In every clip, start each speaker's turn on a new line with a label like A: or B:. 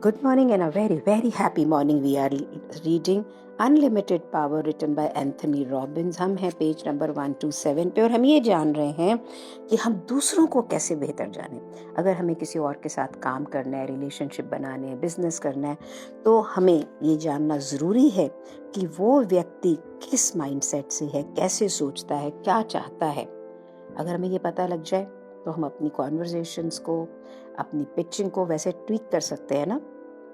A: Good morning and a very, very happy morning. We are reading Unlimited Power written by Anthony Robbins. हम हैं page number 127 पे और हम ये जान रहे हैं कि हम दूसरों को कैसे बेहतर जाने। अगर हमें किसी और के साथ काम करना है, रिलेशनशिप बनाने है, बिजनेस करना है, तो हमें ये जानना ज़रूरी है कि वो व्यक्ति किस माइंडसेट से है, कैसे सोचता है, क्या चाहता है। अगर हमें ये पता लग जाए तो हम अपनी कॉन्वर्जेशंस को, अपनी पिचिंग को वैसे ट्वीक कर सकते हैं ना।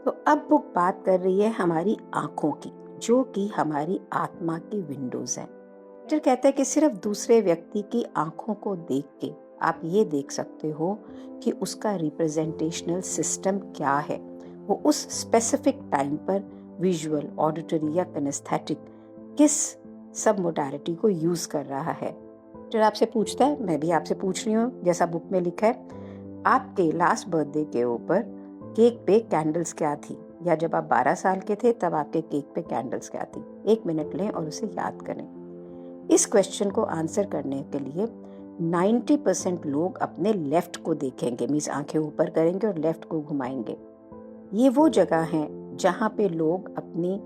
A: तो अब बुक बात कर रही है हमारी आंखों की, जो कि हमारी आत्मा की विंडोज हैं। राइटर कहता है कि सिर्फ दूसरे व्यक्ति की आंखों को देख के आप ये देख सकते हो कि उसका रिप्रेजेंटेशनल सिस्टम क्या है, वो उस स्पेसिफिक टाइम पर विजुअल, ऑडिटरी या किनेस्थेटिक किस सब मोडालिटी को यूज कर रहा है। राइटर आपसे पूछता है, मैं भी आपसे पूछ रही हूँ, जैसा बुक में लिखा है, आपके लास्ट बर्थडे के ऊपर केक पे कैंडल्स क्या थी, या जब आप 12 साल के थे तब आपके केक पे कैंडल्स क्या थी। 1 मिनट लें और उसे याद करें। इस क्वेश्चन को आंसर करने के लिए 90% लोग अपने लेफ्ट को देखेंगे, मीन्स आंखें ऊपर करेंगे और लेफ्ट को घुमाएंगे। ये वो जगह है जहाँ पे लोग अपनी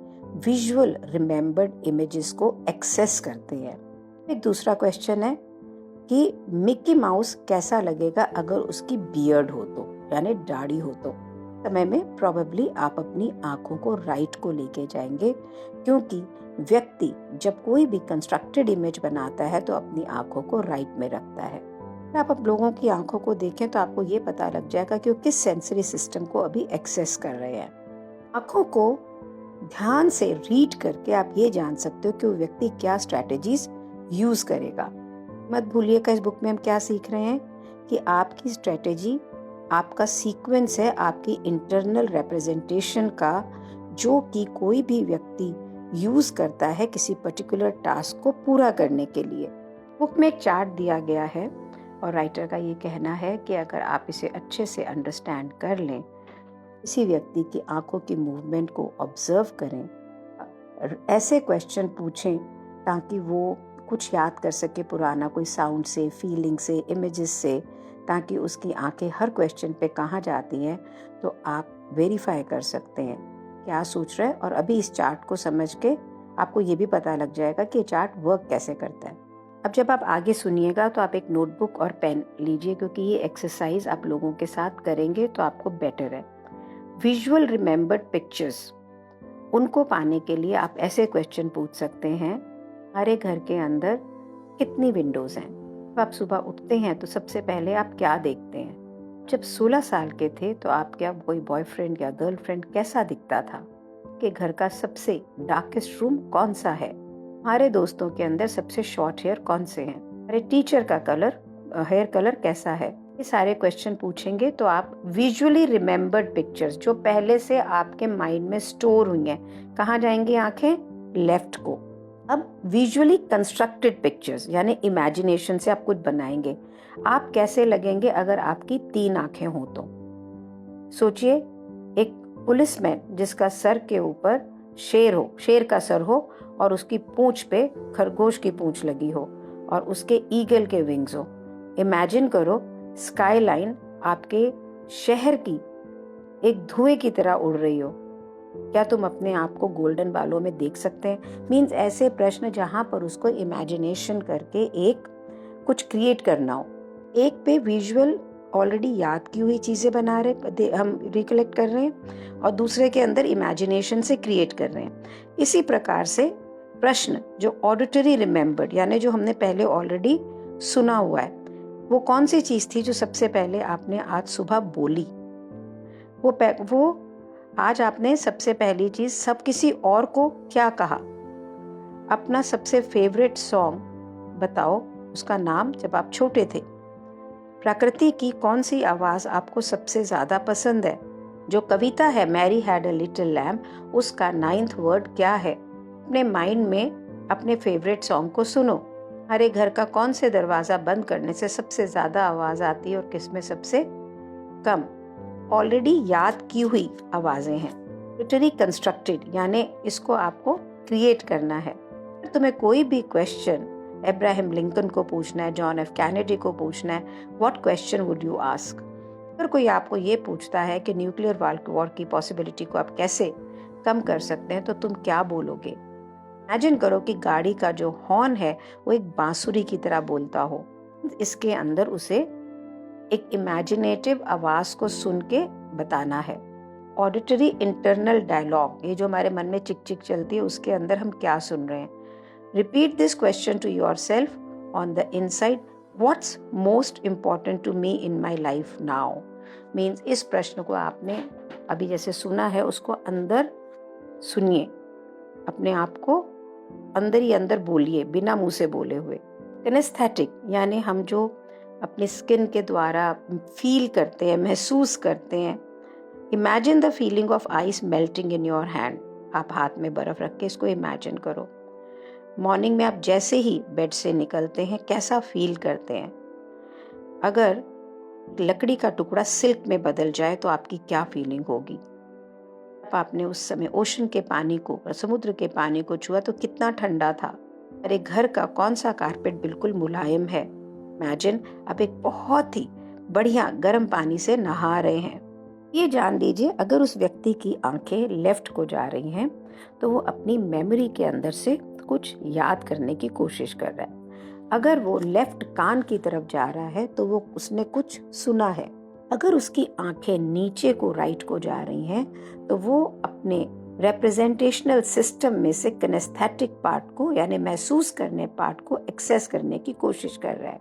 A: विजुअल रिमेम्बर्ड इमेजेस को एक्सेस करते हैं। एक दूसरा क्वेश्चन है कि मिकी माउस कैसा लगेगा अगर उसकी बियर्ड हो तो, यानी दाढ़ी हो तो। समय में प्रोबेबली आप अपनी आंखों को राइट को लेके जाएंगे, क्योंकि व्यक्ति जब कोई भी कंस्ट्रक्टेड इमेज बनाता है तो अपनी आंखों को राइट में रखता है। आप अब लोगों की आंखों को देखें तो आपको ये पता लग जाएगा कि वो किस सेंसरी सिस्टम को अभी एक्सेस कर रहे हैं। आंखों को ध्यान से रीड करके आप ये जान सकते हो कि वो व्यक्ति क्या स्ट्रैटेजीज यूज करेगा। मत भूलिएगा इस बुक में हम क्या सीख रहे हैं कि आपकी स्ट्रैटेजी आपका सीक्वेंस है आपकी इंटरनल रिप्रेजेंटेशन का, जो कि कोई भी व्यक्ति यूज करता है किसी पर्टिकुलर टास्क को पूरा करने के लिए। बुक में एक चार्ट दिया गया है और राइटर का ये कहना है कि अगर आप इसे अच्छे से अंडरस्टैंड कर लें, किसी व्यक्ति की आंखों की मूवमेंट को ऑब्जर्व करें, ऐसे क्वेश्चन पूछें ताकि वो कुछ याद कर सके पुराना, कोई साउंड से, फीलिंग से, इमेजेस से, ताकि उसकी आंखें हर क्वेश्चन पे कहाँ जाती हैं, तो आप वेरीफाई कर सकते हैं क्या सोच रहा है। और अभी इस चार्ट को समझ के आपको ये भी पता लग जाएगा कि चार्ट वर्क कैसे करता है। अब जब आप आगे सुनिएगा तो आप एक नोटबुक और पेन लीजिए, क्योंकि ये एक्सरसाइज आप लोगों के साथ करेंगे तो आपको बेटर है। विजुअल रिमेम्बर्ड पिक्चर्स, उनको पाने के लिए आप ऐसे क्वेश्चन पूछ सकते हैं, हमारे घर के अंदर कितनी विंडोज हैं। जब आप सुबह उठते हैं तो सबसे पहले आप क्या देखते हैं। जब 16 साल के थे तो आपका कोई बॉयफ्रेंड या गर्लफ्रेंड कैसा दिखता था। कि घर का सबसे डार्केस्ट रूम कौन सा है। हमारे दोस्तों के अंदर सबसे शॉर्ट हेयर कौन से हैं। हमारे टीचर का हेयर कलर कैसा है। ये सारे क्वेश्चन पूछेंगे तो आप विजुअली रिमेम्बर्ड पिक्चर्स जो पहले से आपके माइंड में स्टोर हुई हैं, कहाँ जाएंगी आंखें, लेफ्ट को। अब विजुअली कंस्ट्रक्टेड पिक्चर्स यानी इमेजिनेशन से आप कुछ बनाएंगे। आप कैसे लगेंगे अगर आपकी 3 आंखें हो तो। सोचिए एक पुलिसमैन जिसका सर के ऊपर शेर का सर हो और उसकी पूंछ पे खरगोश की पूंछ लगी हो और उसके ईगल के विंग्स हो। इमेजिन करो स्काई लाइन आपके शहर की एक धुएं की तरह उड़ रही हो। क्या तुम अपने आप को गोल्डन बालों में देख सकते हैं। मीन्स ऐसे प्रश्न जहां पर उसको इमेजिनेशन करके एक कुछ क्रिएट करना हो। एक पे विजुअल ऑलरेडी याद की हुई चीजें बना रहे, हम रिकलेक्ट कर रहे हैं, और दूसरे के अंदर इमेजिनेशन से क्रिएट कर रहे हैं। इसी प्रकार से प्रश्न जो ऑडिटरी रिमेम्बर्ड यानी जो हमने पहले ऑलरेडी सुना हुआ है, वो कौन सी चीज थी जो सबसे पहले आपने आज सुबह बोली, वो आज आपने सबसे पहली चीज सब किसी और को क्या कहा। अपना सबसे फेवरेट सॉन्ग बताओ, उसका नाम जब आप छोटे थे। प्रकृति की कौन सी आवाज आपको सबसे ज्यादा पसंद है। जो कविता है Mary had a little lamb, उसका 9th वर्ड क्या है। अपने माइंड में अपने फेवरेट सॉन्ग को सुनो। हमारे घर का कौन से दरवाजा बंद करने से सबसे ज्यादा आवाज आती है और किसमें सबसे कम। ऑलरेडी याद की हुई आवाजें हैं। लिटरली कंस्ट्रक्टेड यानी इसको आपको क्रिएट करना है। तुम्हें कोई भी क्वेश्चन अब्राहम लिंकन को पूछना है, जॉन एफ कैनेडी को पूछना है, what question would you ask. अगर कोई आपको ये पूछता है कि न्यूक्लियर वॉर की पॉसिबिलिटी को आप कैसे कम कर सकते हैं, तो तुम क्या बोलोगे? इमेजिन करो कि गाड़ी का जो हॉर्न है वो एक बांसुरी की तरह बोलता हो। इसके अंदर उसे एक इमेजिनेटिव आवाज को सुन के बताना है। ऑडिटरी इंटरनल डायलॉग, ये जो हमारे मन में चिक चिक चलती है, उसके अंदर हम क्या सुन रहे हैं। Repeat this question to yourself on the inside, what's most important to me in my life now. Means इस प्रश्न को आपने अभी जैसे सुना है उसको अंदर सुनिए, अपने आप को अंदर ही अंदर बोलिए, बिना मुंह से बोले हुए। किनेस्थेटिक यानी हम जो अपनी स्किन के द्वारा फील करते हैं, महसूस करते हैं। Imagine the feeling of ice melting in your hand. आप हाथ में बर्फ रख के इसको इमेजिन करो। मॉर्निंग में आप जैसे ही बेड से निकलते हैं कैसा फील करते हैं। अगर लकड़ी का टुकड़ा सिल्क में बदल जाए तो आपकी क्या फीलिंग होगी। आपने उस समय ओशन के पानी को, समुद्र के पानी को छुआ तो कितना ठंडा था। अरे घर का कौन सा कारपेट बिल्कुल मुलायम है। इमेजिन आप एक बहुत ही बढ़िया गर्म पानी से नहा रहे हैं। ये जान लीजिए अगर उस व्यक्ति की आंखें लेफ्ट को जा रही हैं तो वो अपनी मेमोरी के अंदर से कुछ याद करने की कोशिश कर रहा है। अगर वो लेफ्ट कान की तरफ जा रहा है तो वो उसने कुछ सुना है। अगर उसकी आंखें नीचे को राइट को जा रही हैं तो वो अपने रिप्रेजेंटेशनल सिस्टम में से किनेस्थेटिक पार्ट को यानी महसूस करने पार्ट को एक्सेस करने की कोशिश कर रहा है।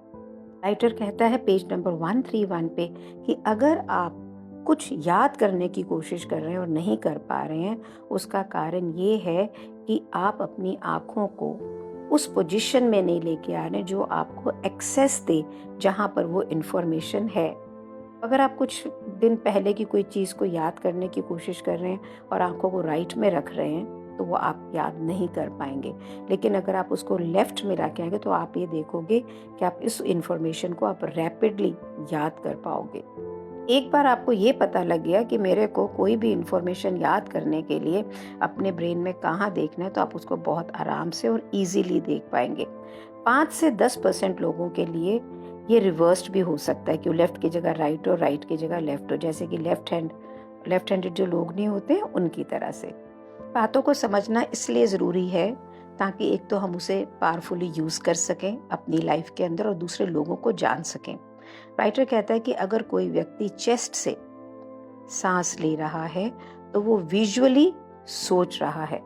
A: राइटर कहता है पेज नंबर 131 पे कि अगर आप कुछ याद करने की कोशिश कर रहे हैं और नहीं कर पा रहे हैं, उसका कारण ये है कि आप अपनी आंखों को उस पोजीशन में नहीं लेके आ रहे जो आपको एक्सेस दे जहां पर वो इंफॉर्मेशन है। अगर आप कुछ दिन पहले की कोई चीज़ को याद करने की कोशिश कर रहे हैं और आंखों को राइट में रख रहे हैं तो वो आप याद नहीं कर पाएंगे। लेकिन अगर आप उसको लेफ्ट में रख आएंगे तो आप ये देखोगे कि आप इस इंफॉर्मेशन को आप रैपिडली याद कर पाओगे। एक बार आपको ये पता लग गया कि मेरे को कोई भी इंफॉर्मेशन याद करने के लिए अपने ब्रेन में कहाँ देखना है तो आप उसको बहुत आराम से और इजीली देख पाएंगे। 5 से 10% लोगों के लिए ये रिवर्स्ड भी हो सकता है कि लेफ्ट की जगह राइट हो, राइट की जगह लेफ्ट हो, जैसे कि लेफ्ट हैंडेड जो लोग नहीं होते हैं उनकी तरह से। बातों को समझना इसलिए ज़रूरी है ताकि एक तो हम उसे पावरफुली यूज़ कर सकें अपनी लाइफ के अंदर और दूसरे लोगों को जान सकें। राइटर कहता है कि अगर कोई व्यक्ति चेस्ट से सांस ले रहा है तो वो विजुअली सोच रहा है।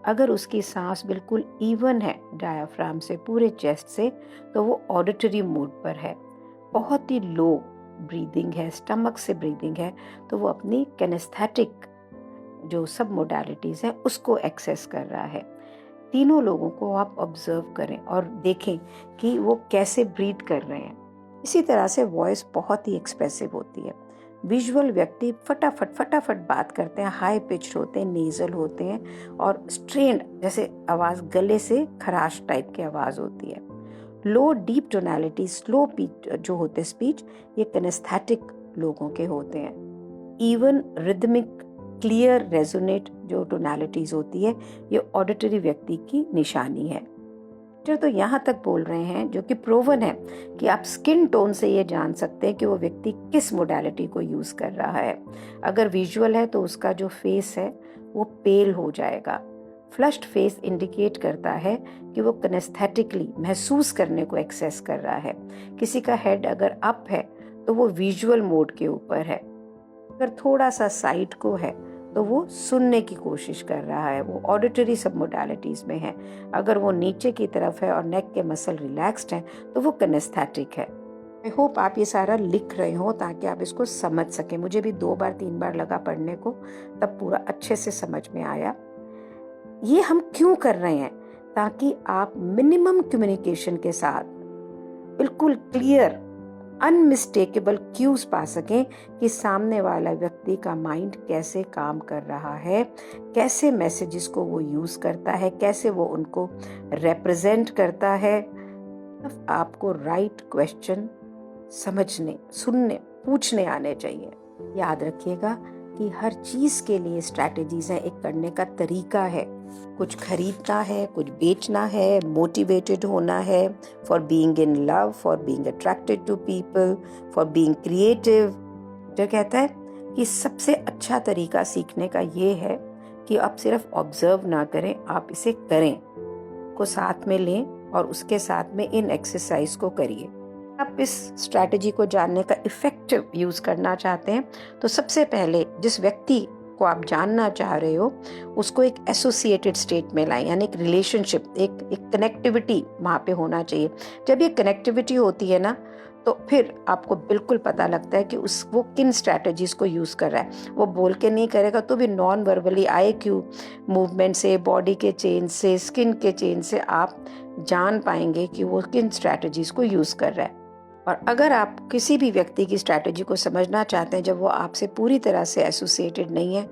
A: अगर उसकी सांस बिल्कुल इवन है डायाफ्राम से पूरे चेस्ट से तो वो ऑडिटरी मोड पर है। बहुत ही लो ब्रीदिंग है, स्टमक से ब्रीदिंग है तो वो अपनी किनेस्थेटिक जो सब मोडालिटीज हैं उसको एक्सेस कर रहा है। तीनों लोगों को आप ऑब्जर्व करें और देखें कि वो कैसे ब्रीथ कर रहे हैं। इसी तरह से वॉइस बहुत ही एक्सप्रेसिव होती है। विजुअल व्यक्ति फटाफट बात करते हैं, हाई पिच होते हैं, नेजल होते हैं और स्ट्रेन्ड जैसे आवाज, गले से खराश टाइप की आवाज होती है। लो डीप टोनैलिटी, स्लो पिच जो होते स्पीच, ये किनेस्थेटिक लोगों के होते हैं। इवन रिदमिक क्लियर रेजोनेट जो टोनैलिटीज होती है ये ऑडिटरी व्यक्ति की निशानी है। तो यहाँ तक बोल रहे हैं जो कि प्रूवन है कि आप स्किन टोन से ये जान सकते हैं कि वो व्यक्ति किस मोडालिटी को यूज कर रहा है। अगर विजुअल है तो उसका जो फेस है वो पेल हो जाएगा। फ्लश्ड फेस इंडिकेट करता है कि वो किनेस्थेटिकली महसूस करने को एक्सेस कर रहा है। किसी का हेड अगर अप है तो वो विजुअल मोड के ऊपर है। अगर थोड़ा सा साइड को है तो वो सुनने की कोशिश कर रहा है, वो ऑडिटरी सब मोडालिटीज में है। अगर वो नीचे की तरफ है और नेक के मसल रिलैक्स्ड हैं तो वो किनेस्थेटिक है। आई होप आप ये सारा लिख रहे हो ताकि आप इसको समझ सकें। मुझे भी 2 बार 3 बार लगा पढ़ने को, तब पूरा अच्छे से समझ में आया। ये हम क्यों कर रहे हैं? ताकि आप मिनिमम कम्युनिकेशन के साथ बिल्कुल क्लियर अनमिस्टेकेबल क्यूज पा सकें कि सामने वाला व्यक्ति का माइंड कैसे काम कर रहा है, कैसे मैसेजेस को वो यूज करता है, कैसे वो उनको रिप्रेजेंट करता है। आपको राइट क्वेश्चन समझने, सुनने, पूछने आने चाहिए। याद रखिएगा कि हर चीज के लिए स्ट्रैटेजीज हैं, एक करने का तरीका है। कुछ खरीदना है, कुछ बेचना है, मोटिवेटेड होना है, for being in love, for being attracted to people, for being creative, जो कहता है कि सबसे अच्छा तरीका सीखने का ये है कि आप सिर्फ ऑब्जर्व ना करें, आप इसे करें, को साथ में लें और उसके साथ में इन एक्सरसाइज को करिए। आप इस स्ट्रैटेजी को जानने का इफेक्टिव यूज करना चाहते हैं तो सबसे पहले जिस व्यक्ति को आप जानना चाह रहे हो उसको एक एसोसिएटेड स्टेट में लाएं, यानी एक रिलेशनशिप, एक कनेक्टिविटी वहाँ पे होना चाहिए। जब ये कनेक्टिविटी होती है ना तो फिर आपको बिल्कुल पता लगता है कि वो किन स्ट्रैटेजीज को यूज कर रहा है। वो बोल के नहीं करेगा तो भी नॉन वर्बली IQ मूवमेंट से, बॉडी के चेंज से, स्किन के चेंज से आप जान पाएंगे कि वो किन स्ट्रैटेजीज को यूज कर रहा है। और अगर आप किसी भी व्यक्ति की स्ट्रैटेजी को समझना चाहते हैं जब वो आपसे पूरी तरह से एसोसिएटेड नहीं है,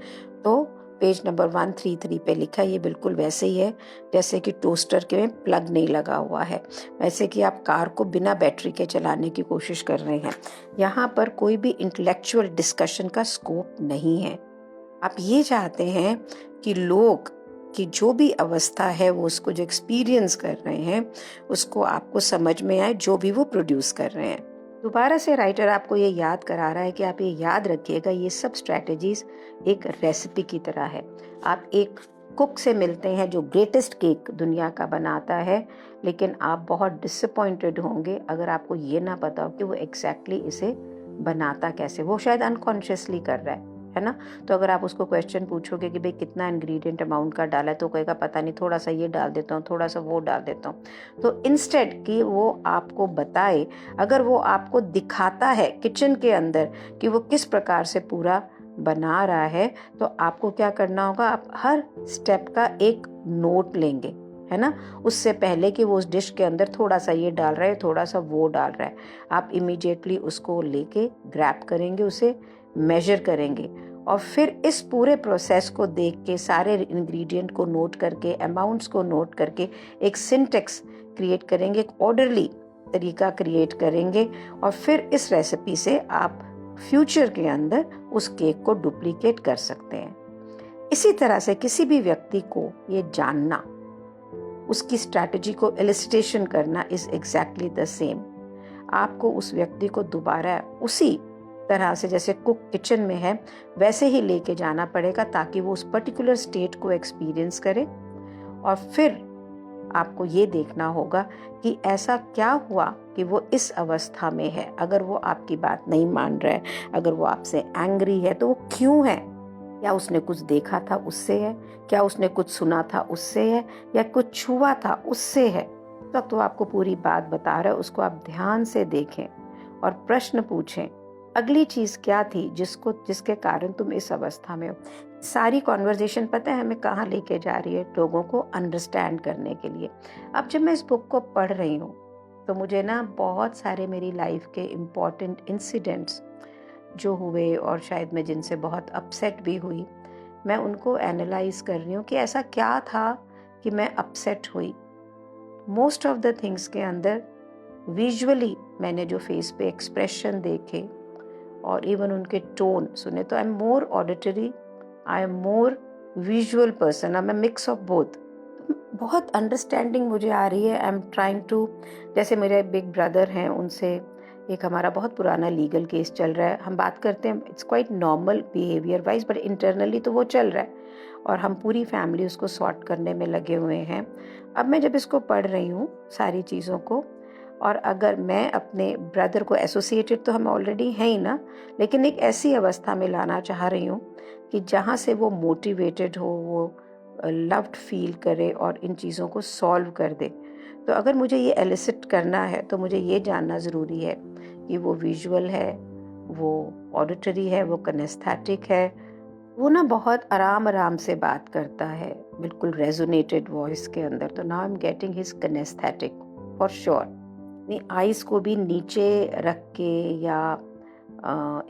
A: तो पेज नंबर 133 पे लिखा ये बिल्कुल वैसे ही है जैसे कि टोस्टर के में प्लग नहीं लगा हुआ है, वैसे कि आप कार को बिना बैटरी के चलाने की कोशिश कर रहे हैं। यहाँ पर कोई भी इंटेलेक्चुअल डिस्कशन का स्कोप नहीं है। आप ये चाहते हैं कि लोग की जो भी अवस्था है वो उसको जो एक्सपीरियंस कर रहे हैं उसको आपको समझ में आए, जो भी वो प्रोड्यूस कर रहे हैं। दोबारा से राइटर आपको ये याद करा रहा है कि आप ये याद रखिएगा, ये सब स्ट्रैटेजीज एक रेसिपी की तरह है। आप एक कुक से मिलते हैं जो ग्रेटेस्ट केक दुनिया का बनाता है, लेकिन आप बहुत डिसअपॉइंटेड होंगे अगर आपको ये ना पता हो कि वो एग्जैक्टली इसे बनाता कैसे। वो शायद अनकॉन्शियसली कर रहा है ना। तो अगर आप उसको क्वेश्चन पूछोगे कि भाई कितना इंग्रेडिएंट अमाउंट का डाला है, तो कहेगा पता नहीं, थोड़ा सा ये डाल देता हूँ, थोड़ा सा वो डाल देता हूँ। तो इंस्टेड कि वो आपको बताए, अगर वो आपको दिखाता है किचन के अंदर कि वो किस प्रकार से पूरा बना रहा है, तो आपको क्या करना होगा, आप हर स्टेप का एक नोट लेंगे, है ना। उससे पहले कि वो उस डिश के अंदर थोड़ा सा ये डाल रहा है, थोड़ा सा वो डाल रहा है, आप इमीडिएटली उसको लेके ग्रैब करेंगे, उसे मेजर करेंगे और फिर इस पूरे प्रोसेस को देख के, सारे इंग्रेडिएंट को नोट करके, अमाउंट्स को नोट करके एक सिंटेक्स क्रिएट करेंगे, एक ऑर्डरली तरीका क्रिएट करेंगे और फिर इस रेसिपी से आप फ्यूचर के अंदर उस केक को डुप्लीकेट कर सकते हैं। इसी तरह से किसी भी व्यक्ति को ये जानना, उसकी स्ट्रैटेजी को इलस्ट्रेशन करना इज एग्जैक्टली द सेम। आपको उस व्यक्ति को दोबारा उसी तरह से जैसे कुक किचन में है वैसे ही लेके जाना पड़ेगा ताकि वो उस पर्टिकुलर स्टेट को एक्सपीरियंस करे। और फिर आपको ये देखना होगा कि ऐसा क्या हुआ कि वो इस अवस्था में है। अगर वो आपकी बात नहीं मान रहा है, अगर वो आपसे एंग्री है, तो वो क्यों है? क्या उसने कुछ देखा था उससे है, क्या उसने कुछ सुना था उससे है, या कुछ छुआ था उससे है? तब तो आपको पूरी बात बता रहा है, उसको आप ध्यान से देखें और प्रश्न पूछें, अगली चीज क्या थी जिसके कारण तुम इस अवस्था में हो। सारी कॉन्वर्जेशन पता है हमें कहाँ लेके जा रही है, लोगों को अंडरस्टैंड करने के लिए। अब जब मैं इस बुक को पढ़ रही हूँ तो मुझे ना बहुत सारे मेरी लाइफ के इम्पॉर्टेंट इंसिडेंट्स जो हुए और शायद मैं जिनसे बहुत अपसेट भी हुई, मैं उनको एनालाइज कर रही हूँ कि ऐसा क्या था कि मैं अपसेट हुई। मोस्ट ऑफ द थिंग्स के अंदर विजुअली मैंने जो फेस पे एक्सप्रेशन देखे और इवन उनके टोन सुने, तो I am more auditory, I am more visual person, I am mix of both. बहुत अंडरस्टैंडिंग मुझे आ रही है। आई एम ट्राइंग टू, जैसे मेरे बिग ब्रदर हैं, उनसे एक हमारा बहुत पुराना लीगल केस चल रहा है, हम बात करते हैं, it's quite normal behaviour wise, but internally तो वो चल रहा है और हम पूरी फैमिली उसको सॉर्ट करने में लगे हुए हैं। अब मैं जब इसको पढ़ रही हूँ सारी चीज़ों को, और अगर मैं अपने ब्रदर को, एसोसिएटेड तो हम ऑलरेडी हैं ही ना, लेकिन एक ऐसी अवस्था में लाना चाह रही हूँ कि जहाँ से वो मोटिवेटेड हो, वो लव्ड फील करे और इन चीज़ों को सॉल्व कर दे। तो अगर मुझे ये एलिसिट करना है तो मुझे ये जानना ज़रूरी है कि वो विजुअल है, वो ऑडिटरी है, वो किनेस्थेटिक है, वो ना बहुत आराम आराम से बात करता है, बिल्कुल रेजोनेटेड वॉइस के अंदर। तो now I am getting his kinaesthetic for sure. Eyes को भी नीचे रख के या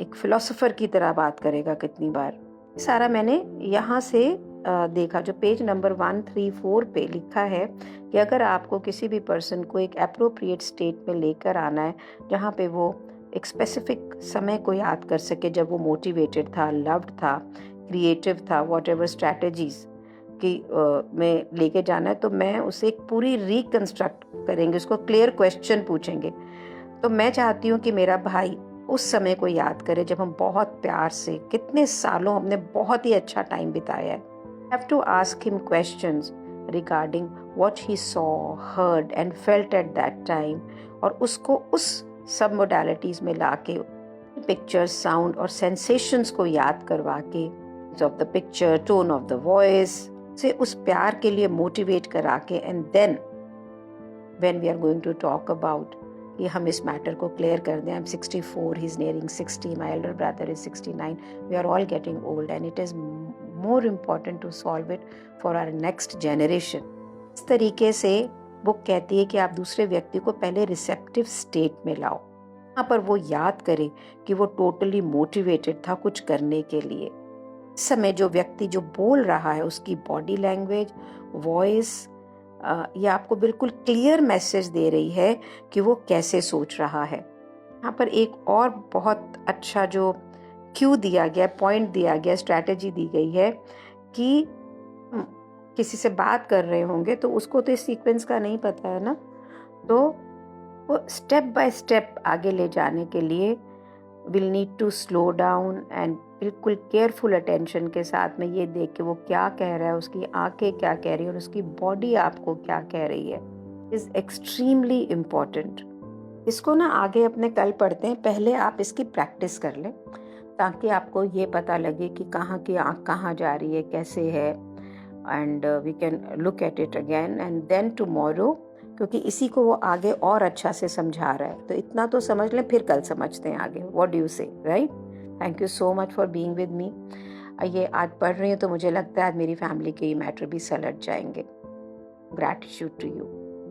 A: एक फिलोसोफर की तरह बात करेगा कितनी बार। सारा मैंने यहाँ से देखा, जो पेज नंबर 134 पे लिखा है कि अगर आपको किसी भी पर्सन को एक अप्रोप्रिएट स्टेट में लेकर आना है जहाँ पे वो एक स्पेसिफिक समय को याद कर सके जब वो मोटिवेटेड था, लव्ड था, क्रिएटिव था, वॉट एवर स्ट्रैटेजीज की में लेके जाना है, तो मैं उसे एक पूरी रिकंस्ट्रक्ट करेंगे, उसको क्लियर क्वेश्चन पूछेंगे। तो मैं चाहती हूँ कि मेरा भाई उस समय को याद करें जब हम बहुत प्यार से कितने सालों हमने बहुत ही अच्छा टाइम बिताया है. Have to ask him questions regarding what he saw, heard and felt at that time, और उसको उस सब मोडालिटीज में लाके पिक्चर, साउंड और सेंसेशंस को याद करवा के of the picture, tone of the voice से उस प्यार के लिए मोटिवेट करा के, and then when we are going to talk about कि हम इस मैटर को क्लियर कर दें. I am 64, he is nearing 60, my elder brother is 69, we are all getting old and it is more important to solve it for our next generation. इस तरीके से book कहती है कि आप दूसरे व्यक्ति को पहले रिसेप्टिव स्टेट में लाओ. यहाँ पर वो याद करे कि वो टोटली मोटिवेटेड था कुछ करने के लिए. इस समय जो व्यक्ति जो बोल रहा है उसकी बॉडी लैंग्वेज, वॉइस ये आपको बिल्कुल क्लियर मैसेज दे रही है कि वो कैसे सोच रहा है. यहाँ पर एक और बहुत अच्छा जो क्यू दिया गया, पॉइंट दिया गया, स्ट्रैटेजी दी गई है कि किसी से बात कर रहे होंगे तो उसको तो इस सीक्वेंस का नहीं पता है ना, तो वो स्टेप बाय स्टेप आगे ले जाने के लिए will need to slow down and बिल्कुल केयरफुल अटेंशन के साथ में ये देख के वो क्या कह रहा है, उसकी आंखें क्या कह रही है और उसकी बॉडी आपको क्या कह रही है, इज एक्सट्रीमली इम्पॉर्टेंट. इसको ना आगे अपने कल पढ़ते हैं, पहले आप इसकी प्रैक्टिस कर लें ताकि आपको ये पता लगे कि कहाँ की आँख कहाँ जा रही है, कैसे है, and we can look at it again and then tomorrow, क्योंकि इसी को वो आगे और अच्छा से समझा रहा है. तो इतना तो समझ लें, फिर कल समझते हैं आगे. व्हाट डू यू से, right? Thank you so much for being with me. ये आज पढ़ रही हूँ तो मुझे लगता है आज मेरी फैमिली के ये मैटर भी सलट जाएंगे. Gratitude to you.